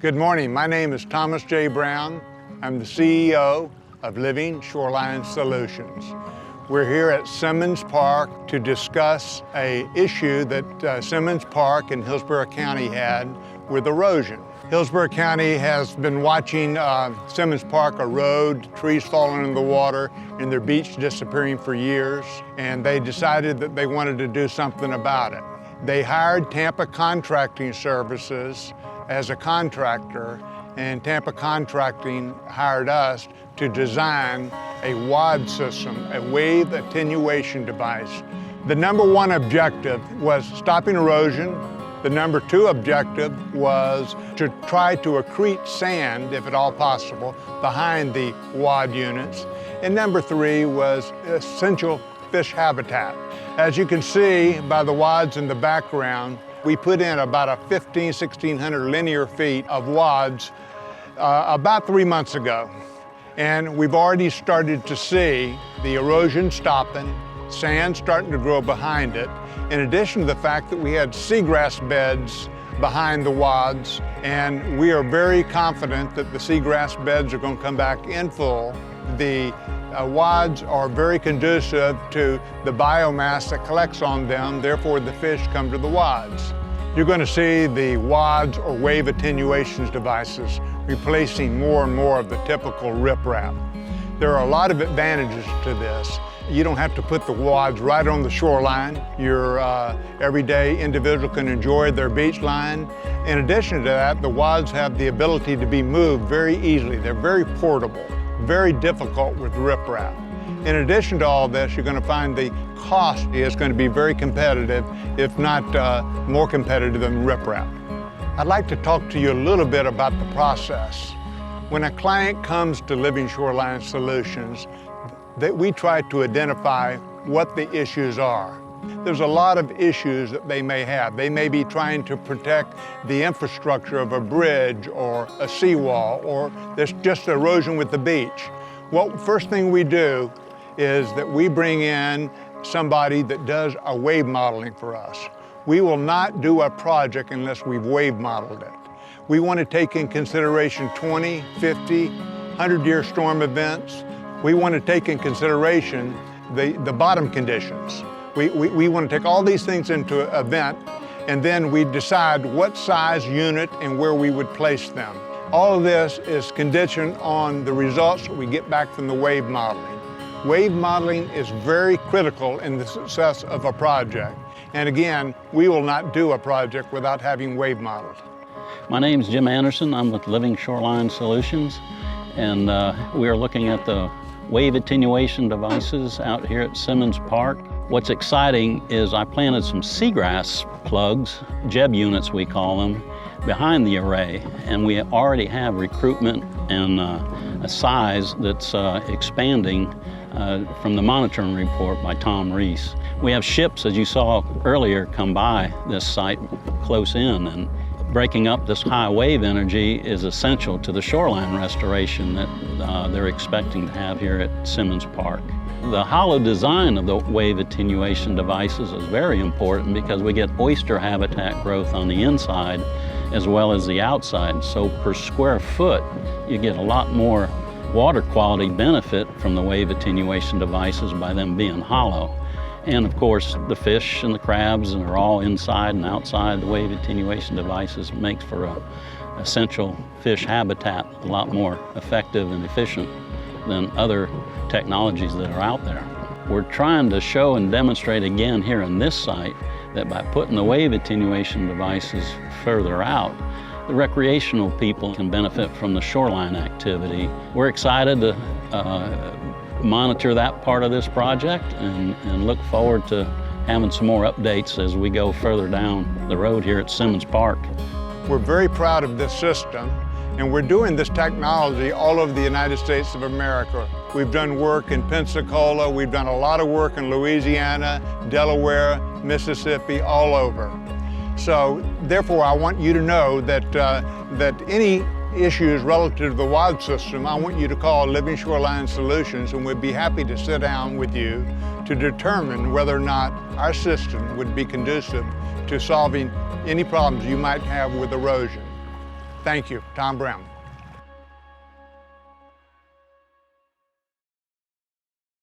Good morning. My name is Thomas J. Brown. I'm the CEO of Living Shoreline Solutions. We're here at Simmons Park to discuss an issue that Simmons Park in Hillsborough County had with erosion. Hillsborough County has been watching Simmons Park erode, trees falling in the water, and their beach disappearing for years, and they decided that they wanted to do something about it. They hired Tampa Contracting Services as a contractor, and Tampa Contracting hired us to design a WAD system, a wave attenuation device. The number one objective was stopping erosion. The number two objective was to try to accrete sand, if at all possible, behind the WAD units. And number three was essential fish habitat. As you can see by the WADs in the background, we put in about 1,600 linear feet of WADs about 3 months ago. And we've already started to see the erosion stopping, sand starting to grow behind it, in addition to the fact that we had seagrass beds behind the WADs, and we are very confident that the seagrass beds are going to come back in full. The WADs are very conducive to the biomass that collects on them, therefore the fish come to the WADs. You're going to see the WADs or wave attenuation devices replacing more and more of the typical riprap. There are a lot of advantages to this. You don't have to put the WADs right on the shoreline. Your everyday individual can enjoy their beach line. In addition to that, the WADs have the ability to be moved very easily. They're very portable, very difficult with riprap. In addition to all this, you're going to find the cost is going to be very competitive, if not more competitive than riprap. I'd like to talk to you a little bit about the process. When a client comes to Living Shoreline Solutions, we try to identify what the issues are. There's a lot of issues that they may have. They may be trying to protect the infrastructure of a bridge or a seawall, or there's just erosion with the beach. Well, first thing we do is that we bring in somebody that does a wave modeling for us. We will not do a project unless we've wave modeled it. We want to take in consideration 20, 50, 100-year storm events. We want to take in consideration the bottom conditions. We want to take all these things into event, and then we decide what size unit and where we would place them. All of this is conditioned on the results that we get back from the wave modeling. Wave modeling is very critical in the success of a project. And again, we will not do a project without having wave modeled. My name is Jim Anderson. I'm with Living Shoreline Solutions, and we are looking at the wave attenuation devices out here at Simmons Park. What's exciting is I planted some seagrass plugs, JEB units we call them, behind the array, and we already have recruitment and a size that's expanding from the monitoring report by Tom Reese. We have ships, as you saw earlier, come by this site close in, and breaking up this high wave energy is essential to the shoreline restoration that they're expecting to have here at Simmons Park. The hollow design of the wave attenuation devices is very important because we get oyster habitat growth on the inside as well as the outside. So per square foot, you get a lot more water quality benefit from the wave attenuation devices by them being hollow. And of course, the fish and the crabs are all inside and outside. The wave attenuation devices makes for a essential fish habitat a lot more effective and efficient than other technologies that are out there. We're trying to show and demonstrate again here in this site that by putting the wave attenuation devices further out, the recreational people can benefit from the shoreline activity. We're excited to monitor that part of this project and look forward to having some more updates as we go further down the road here at Simmons Park. We're very proud of this system, and we're doing this technology all over the United States of America. We've done work in Pensacola, we've done a lot of work in Louisiana, Delaware, Mississippi, all over. So therefore, I want you to know that, that any issues relative to the WAD system, I want you to call Living Shoreline Solutions, and we'd be happy to sit down with you to determine whether or not our system would be conducive to solving any problems you might have with erosion. Thank you, Tom Brown.